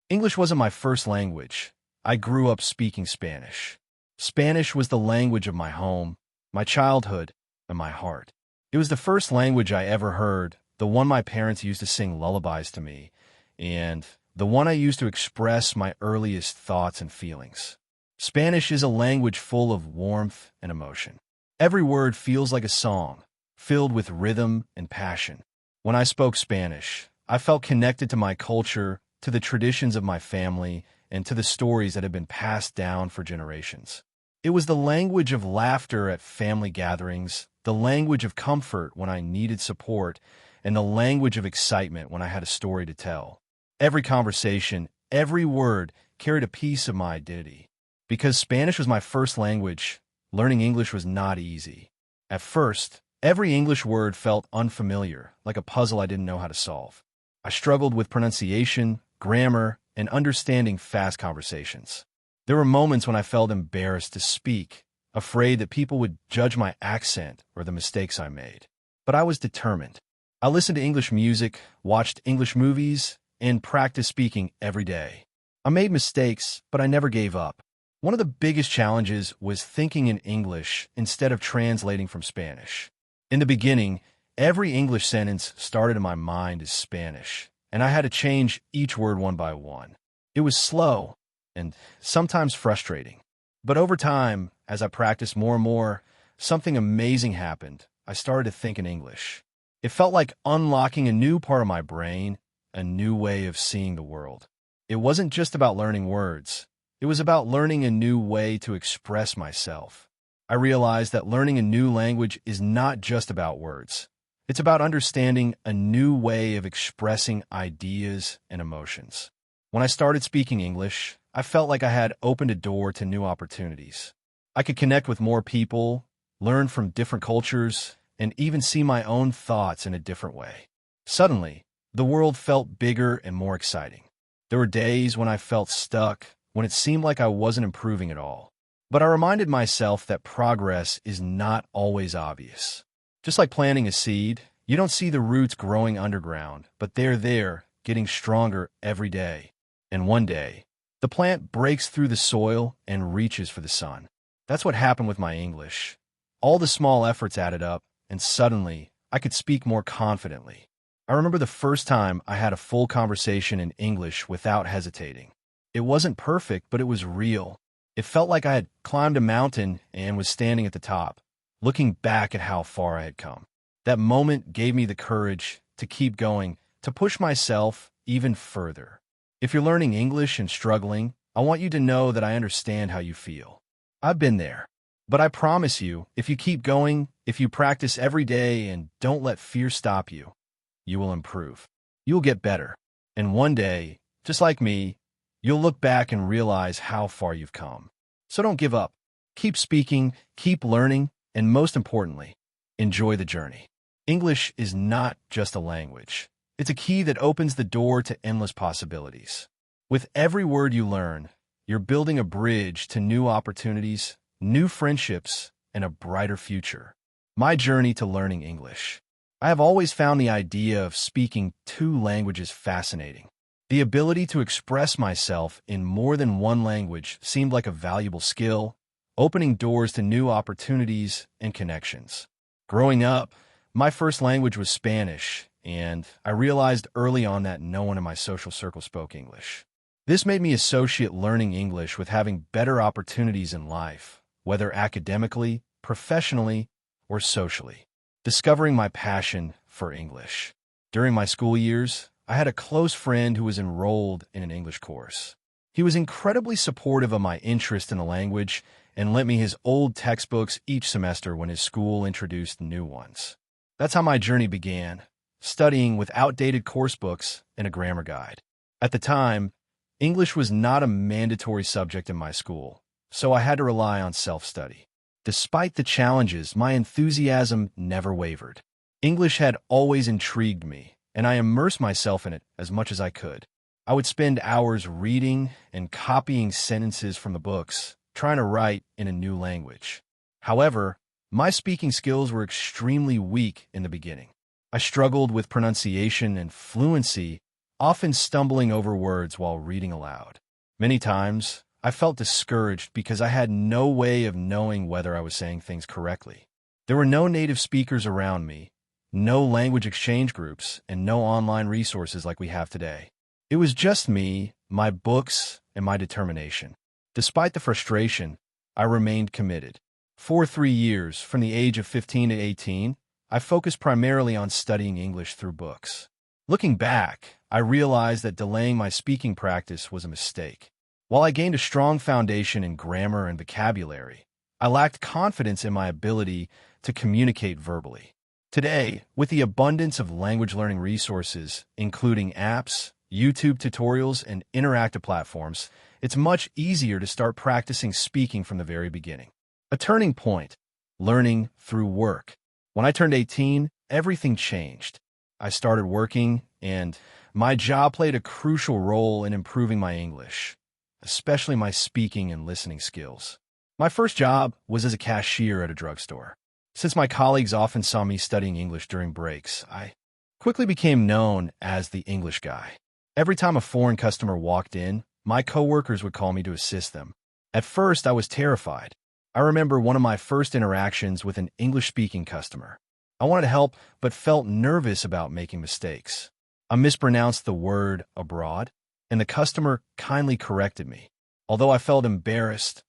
English wasn't my first language. I grew up speaking Spanish. Spanish was the language of my home, my childhood, and my heart. It was the first language I ever heard, the one my parents used to sing lullabies to me, and the one I used to express my earliest thoughts and feelings. Spanish is a language full of warmth and emotion. Every word feels like a song, filled with rhythm and passion. When I spoke Spanish, I felt connected to my culture, to the traditions of my family, and to the stories that had been passed down for generations. It was the language of laughter at family gatherings, the language of comfort when I needed support, and the language of excitement when I had a story to tell. Every conversation, every word carried a piece of my identity. Because Spanish was my first language, learning English was not easy. At first, every English word felt unfamiliar, like a puzzle I didn't know how to solve. I struggled with pronunciation, grammar, and understanding fast conversations. There were moments when I felt embarrassed to speak, afraid that people would judge my accent or the mistakes I made. But I was determined. I listened to English music, watched English movies, and practiced speaking every day. I made mistakes, but I never gave up. One of the biggest challenges was thinking in English instead of translating from Spanish. In the beginning, every English sentence started in my mind as Spanish, and I had to change each word one by one. It was slow and sometimes frustrating. But over time, as I practiced more and more, something amazing happened. I started to think in English. It felt like unlocking a new part of my brain, a new way of seeing the world. It wasn't just about learning words. It was about learning a new way to express myself. I realized that learning a new language is not just about words. It's about understanding a new way of expressing ideas and emotions. When I started speaking English, I felt like I had opened a door to new opportunities. I could connect with more people, learn from different cultures, and even see my own thoughts in a different way. Suddenly, the world felt bigger and more exciting. There were days when I felt stuck, when it seemed like I wasn't improving at all. But I reminded myself that progress is not always obvious. Just like planting a seed, you don't see the roots growing underground, but they're there, getting stronger every day. And one day, the plant breaks through the soil and reaches for the sun. That's what happened with my English. All the small efforts added up, and suddenly, I could speak more confidently. I remember the first time I had a full conversation in English without hesitating. It wasn't perfect, but it was real. It felt like I had climbed a mountain and was standing at the top, looking back at how far I had come. That moment gave me the courage to keep going, to push myself even further. If you're learning English and struggling, I want you to know that I understand how you feel. I've been there. But I promise you, if you keep going, if you practice every day and don't let fear stop you, you will improve. You'll get better. And one day, just like me, you'll look back and realize how far you've come. So don't give up. Keep speaking, keep learning, and most importantly, enjoy the journey. English is not just a language. It's a key that opens the door to endless possibilities. With every word you learn, you're building a bridge to new opportunities, new friendships, and a brighter future. My journey to learning English. I have always found the idea of speaking two languages fascinating. The ability to express myself in more than one language seemed like a valuable skill, opening doors to new opportunities and connections. Growing up, my first language was Spanish, and I realized early on that no one in my social circle spoke English. This made me associate learning English with having better opportunities in life, whether academically, professionally, or socially. Discovering my passion for English. During my school years, I had a close friend who was enrolled in an English course. He was incredibly supportive of my interest in the language and lent me his old textbooks each semester when his school introduced new ones. That's how my journey began, studying with outdated course books and a grammar guide. At the time, English was not a mandatory subject in my school, so I had to rely on self-study. Despite the challenges, my enthusiasm never wavered. English had always intrigued me, and I immersed myself in it as much as I could. I would spend hours reading and copying sentences from the books, trying to write in a new language. However, my speaking skills were extremely weak in the beginning. I struggled with pronunciation and fluency often stumbling over words while reading aloud. Many times, I felt discouraged because I had no way of knowing whether I was saying things correctly. There were no native speakers around me, no language exchange groups, and no online resources like we have today. It was just me, my books, and my determination. Despite the frustration, I remained committed. For 3 years, from the age of 15 to 18, I focused primarily on studying English through books. Looking back, I realized that delaying my speaking practice was a mistake. While I gained a strong foundation in grammar and vocabulary, I lacked confidence in my ability to communicate verbally. Today, with the abundance of language learning resources, including apps, YouTube tutorials, and interactive platforms, it's much easier to start practicing speaking from the very beginning. A turning point, learning through work. When I turned 18, everything changed. I started working, and my job played a crucial role in improving my English, especially my speaking and listening skills. My first job was as a cashier at a drugstore. Since my colleagues often saw me studying English during breaks, I quickly became known as the English guy. Every time a foreign customer walked in, my coworkers would call me to assist them. At first, I was terrified. I remember one of my first interactions with an English-speaking customer. I wanted to help, but felt nervous about making mistakes. I mispronounced the word abroad, and the customer kindly corrected me. Although I felt embarrassed,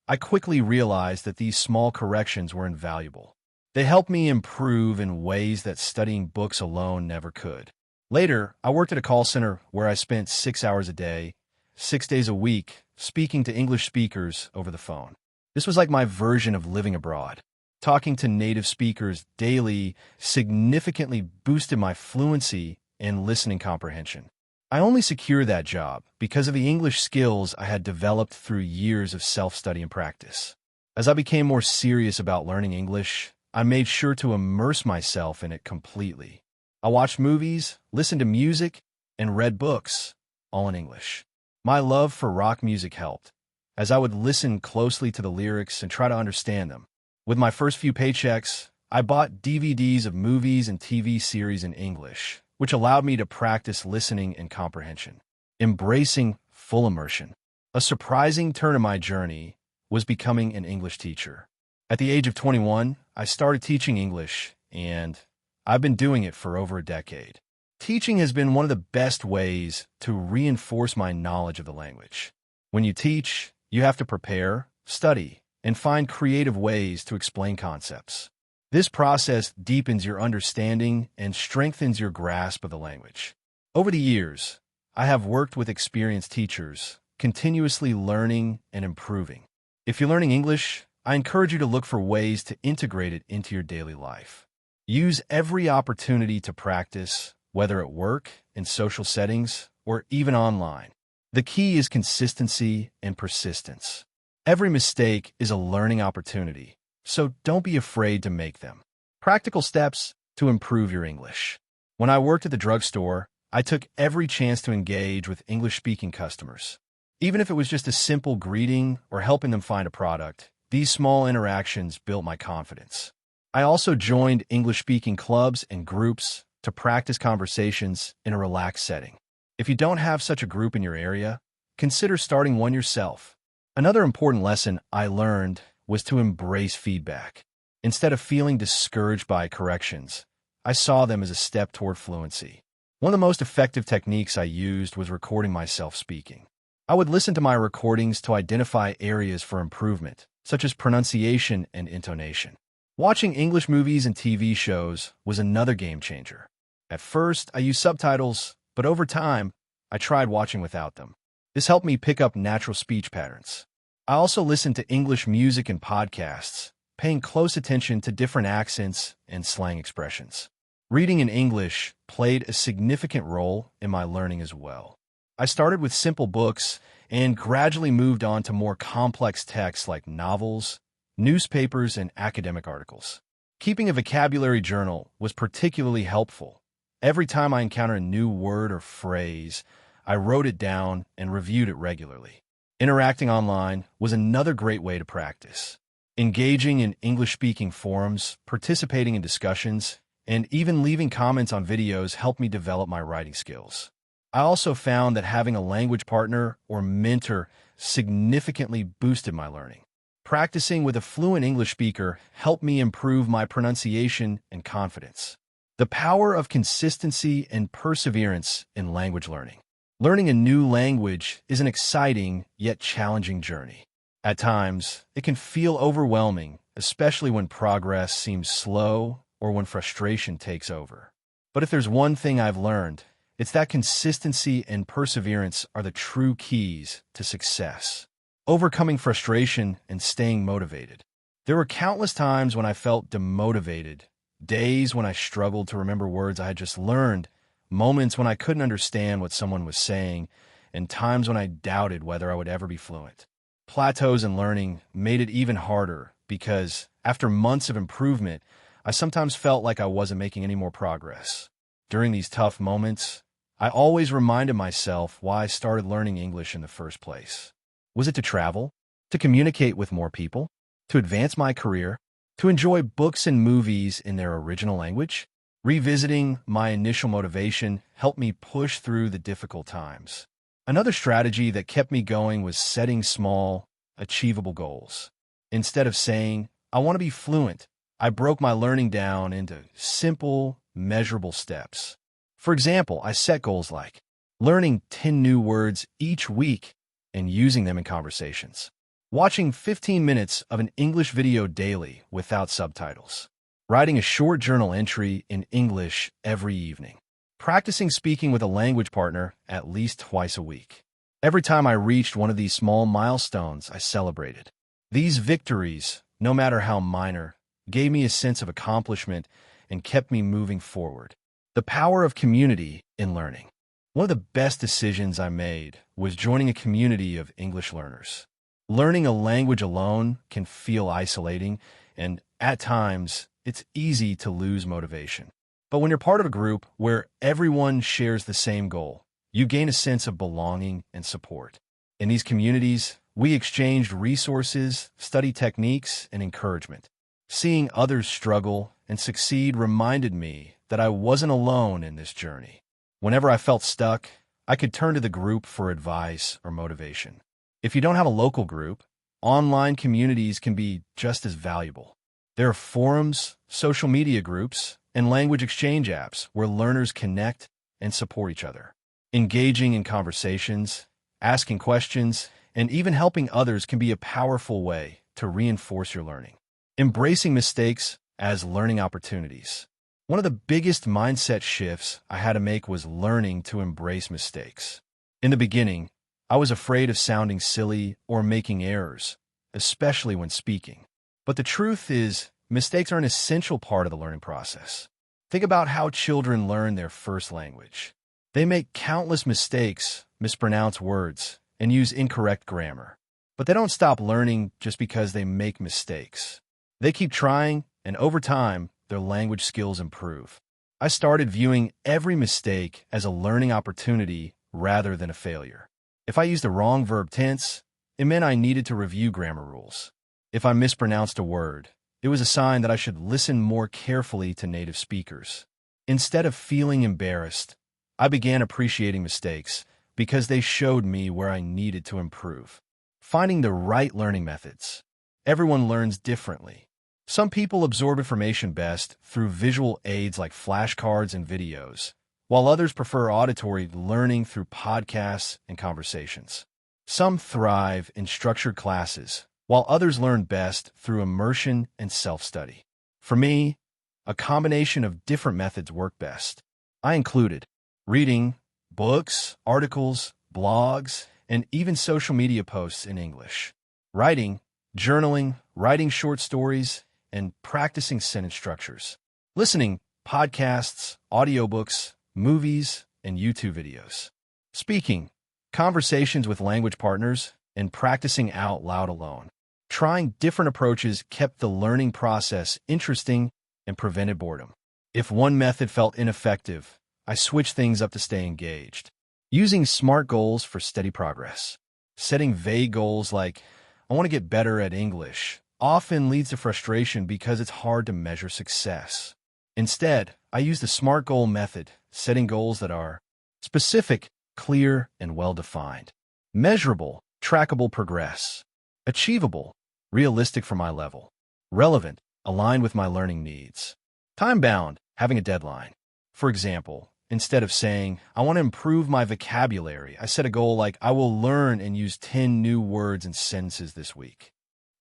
I quickly realized that these small corrections were invaluable. They helped me improve in ways that studying books alone never could. Later, I worked at a call center where I spent 6 hours a day, 6 days a week, speaking to English speakers over the phone. This was like my version of living abroad. Talking to native speakers daily significantly boosted my fluency and listening comprehension. I only secured that job because of the English skills I had developed through years of self-study and practice. As I became more serious about learning English, I made sure to immerse myself in it completely. I watched movies, listened to music, and read books, all in English. My love for rock music helped, as I would listen closely to the lyrics and try to understand them. With my first few paychecks, I bought DVDs of movies and TV series in English, which allowed me to practice listening and comprehension. Embracing full immersion. A surprising turn in my journey was becoming an English teacher. At the age of 21, I started teaching English, and I've been doing it for over a decade. Teaching has been one of the best ways to reinforce my knowledge of the language. When you teach, you have to prepare, study, and find creative ways to explain concepts. This process deepens your understanding and strengthens your grasp of the language. Over the years, I have worked with experienced teachers, continuously learning and improving. If you're learning English, I encourage you to look for ways to integrate it into your daily life. Use every opportunity to practice, whether at work, in social settings, or even online. The key is consistency and persistence. Every mistake is a learning opportunity, so don't be afraid to make them. Practical steps to improve your English. When I worked at the drugstore, I took every chance to engage with English-speaking customers. Even if it was just a simple greeting or helping them find a product, these small interactions built my confidence. I also joined English-speaking clubs and groups to practice conversations in a relaxed setting. If you don't have such a group in your area, consider starting one yourself. Another important lesson I learned was to embrace feedback. Instead of feeling discouraged by corrections, I saw them as a step toward fluency. One of the most effective techniques I used was recording myself speaking. I would listen to my recordings to identify areas for improvement, such as pronunciation and intonation. Watching English movies and TV shows was another game changer. At first, I used subtitles, but over time, I tried watching without them. This helped me pick up natural speech patterns. I also listened to English music and podcasts, paying close attention to different accents and slang expressions. Reading in English played a significant role in my learning as well. I started with simple books and gradually moved on to more complex texts like novels, newspapers, and academic articles. Keeping a vocabulary journal was particularly helpful. Every time I encountered a new word or phrase, I wrote it down and reviewed it regularly. Interacting online was another great way to practice. Engaging in English-speaking forums, participating in discussions, and even leaving comments on videos helped me develop my writing skills. I also found that having a language partner or mentor significantly boosted my learning. Practicing with a fluent English speaker helped me improve my pronunciation and confidence. The power of consistency and perseverance in language learning. Learning a new language is an exciting yet challenging journey. At times, it can feel overwhelming, especially when progress seems slow or when frustration takes over. But if there's one thing I've learned, it's that consistency and perseverance are the true keys to success. Overcoming frustration and staying motivated. There were countless times when I felt demotivated, days when I struggled to remember words I had just learned, moments when I couldn't understand what someone was saying, and times when I doubted whether I would ever be fluent. Plateaus in learning made it even harder because, after months of improvement, I sometimes felt like I wasn't making any more progress. During these tough moments, I always reminded myself why I started learning English in the first place. Was it to travel? To communicate with more people? To advance my career? To enjoy books and movies in their original language? Revisiting my initial motivation helped me push through the difficult times. Another strategy that kept me going was setting small, achievable goals. Instead of saying, I want to be fluent, I broke my learning down into simple, measurable steps. For example, I set goals like learning 10 new words each week and using them in conversations, watching 15 minutes of an English video daily without subtitles, writing a short journal entry in English every evening, practicing speaking with a language partner at least twice a week. Every time I reached one of these small milestones, I celebrated. These victories, no matter how minor, gave me a sense of accomplishment and kept me moving forward. The power of community in learning. One of the best decisions I made was joining a community of English learners. Learning a language alone can feel isolating, and at times, it's easy to lose motivation. But when you're part of a group where everyone shares the same goal, you gain a sense of belonging and support. In these communities, we exchanged resources, study techniques, and encouragement. Seeing others struggle and succeed reminded me that I wasn't alone in this journey. Whenever I felt stuck, I could turn to the group for advice or motivation. If you don't have a local group, online communities can be just as valuable. There are forums, social media groups, and language exchange apps where learners connect and support each other. Engaging in conversations, asking questions, and even helping others can be a powerful way to reinforce your learning. Embracing mistakes as learning opportunities. One of the biggest mindset shifts I had to make was learning to embrace mistakes. In the beginning, I was afraid of sounding silly or making errors, especially when speaking. But the truth is, mistakes are an essential part of the learning process. Think about how children learn their first language. They make countless mistakes, mispronounce words, and use incorrect grammar. But they don't stop learning just because they make mistakes. They keep trying, and over time, their language skills improve. I started viewing every mistake as a learning opportunity rather than a failure. If I used the wrong verb tense, it meant I needed to review grammar rules. If I mispronounced a word, it was a sign that I should listen more carefully to native speakers. Instead of feeling embarrassed, I began appreciating mistakes because they showed me where I needed to improve. Finding the right learning methods. Everyone learns differently. Some people absorb information best through visual aids like flashcards and videos, while others prefer auditory learning through podcasts and conversations. Some thrive in structured classes, while others learn best through immersion and self-study. For me, a combination of different methods work best. I included reading, books, articles, blogs, and even social media posts in English, writing, journaling, writing short stories, and practicing sentence structures, listening, podcasts, audiobooks, movies, and YouTube videos, speaking, conversations with language partners, and practicing out loud alone. Trying different approaches kept the learning process interesting and prevented boredom. If one method felt ineffective, I switched things up to stay engaged. Using SMART goals for steady progress. Setting vague goals like, I want to get better at English, often leads to frustration because it's hard to measure success. Instead, I use the SMART goal method, setting goals that are specific, clear and well-defined. Measurable, trackable progress. Achievable, realistic for my level. Relevant, aligned with my learning needs. Time-bound, having a deadline. For example, instead of saying, I want to improve my vocabulary, I set a goal like, I will learn and use 10 new words and sentences this week.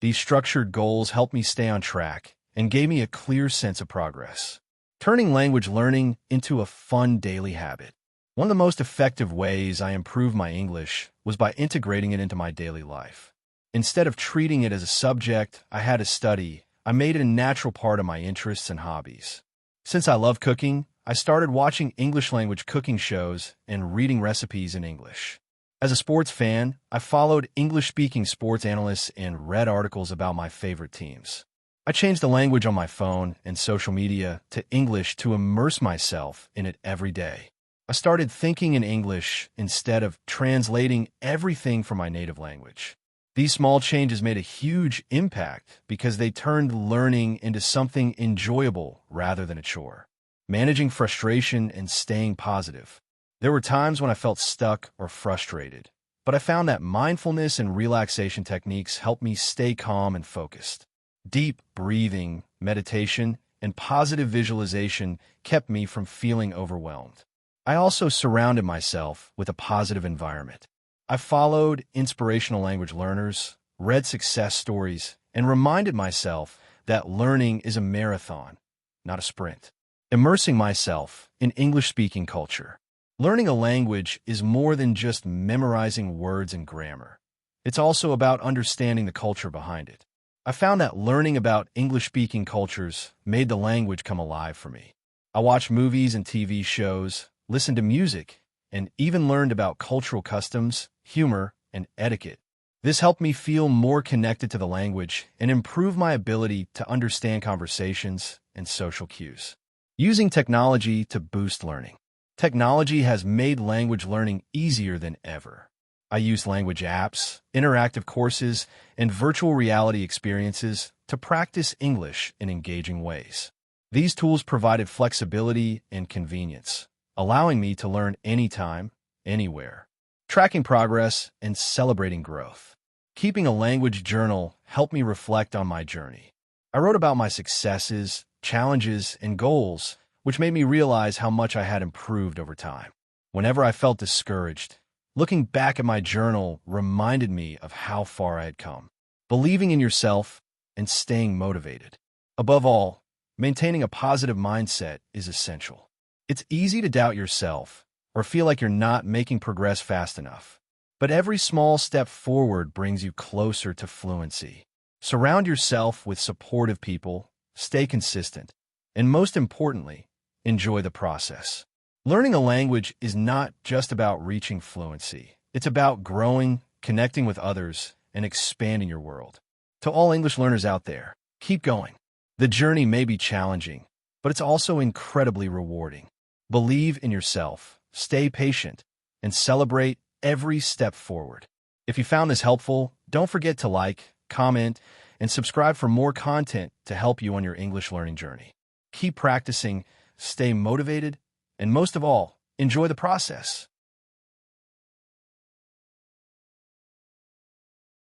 These structured goals help me stay on track and gave me a clear sense of progress. Turning language learning into a fun daily habit. One of the most effective ways I improved my English was by integrating it into my daily life. Instead of treating it as a subject I had to study, I made it a natural part of my interests and hobbies. Since I love cooking, I started watching English language cooking shows and reading recipes in English. As a sports fan, I followed English-speaking sports analysts and read articles about my favorite teams. I changed the language on my phone and social media to English to immerse myself in it every day. I started thinking in English instead of translating everything from my native language. These small changes made a huge impact because they turned learning into something enjoyable rather than a chore. Managing frustration and staying positive. There were times when I felt stuck or frustrated, but I found that mindfulness and relaxation techniques helped me stay calm and focused. Deep breathing, meditation, and positive visualization kept me from feeling overwhelmed. I also surrounded myself with a positive environment. I followed inspirational language learners, read success stories, and reminded myself that learning is a marathon, not a sprint. Immersing myself in English-speaking culture. Learning a language is more than just memorizing words and grammar. It's also about understanding the culture behind it. I found that learning about English-speaking cultures made the language come alive for me. I watched movies and TV shows, listened to music, and even learned about cultural customs, humor, and etiquette. This helped me feel more connected to the language and improve my ability to understand conversations and social cues. Using technology to boost learning. Technology has made language learning easier than ever. I use language apps, interactive courses, and virtual reality experiences to practice English in engaging ways. These tools provided flexibility and convenience, allowing me to learn anytime, anywhere. Tracking progress and celebrating growth. Keeping a language journal helped me reflect on my journey. I wrote about my successes, challenges, and goals, which made me realize how much I had improved over time. Whenever I felt discouraged, looking back at my journal reminded me of how far I had come. Believing in yourself and staying motivated. Above all, maintaining a positive mindset is essential. It's easy to doubt yourself or feel like you're not making progress fast enough. But every small step forward brings you closer to fluency. Surround yourself with supportive people, stay consistent, and most importantly, enjoy the process. Learning a language is not just about reaching fluency. It's about growing, connecting with others, and expanding your world. To all English learners out there, keep going. The journey may be challenging, but it's also incredibly rewarding. Believe in yourself, stay patient, and celebrate every step forward. If you found this helpful, don't forget to like, comment, and subscribe for more content to help you on your English learning journey. Keep practicing, stay motivated, and most of all, enjoy the process.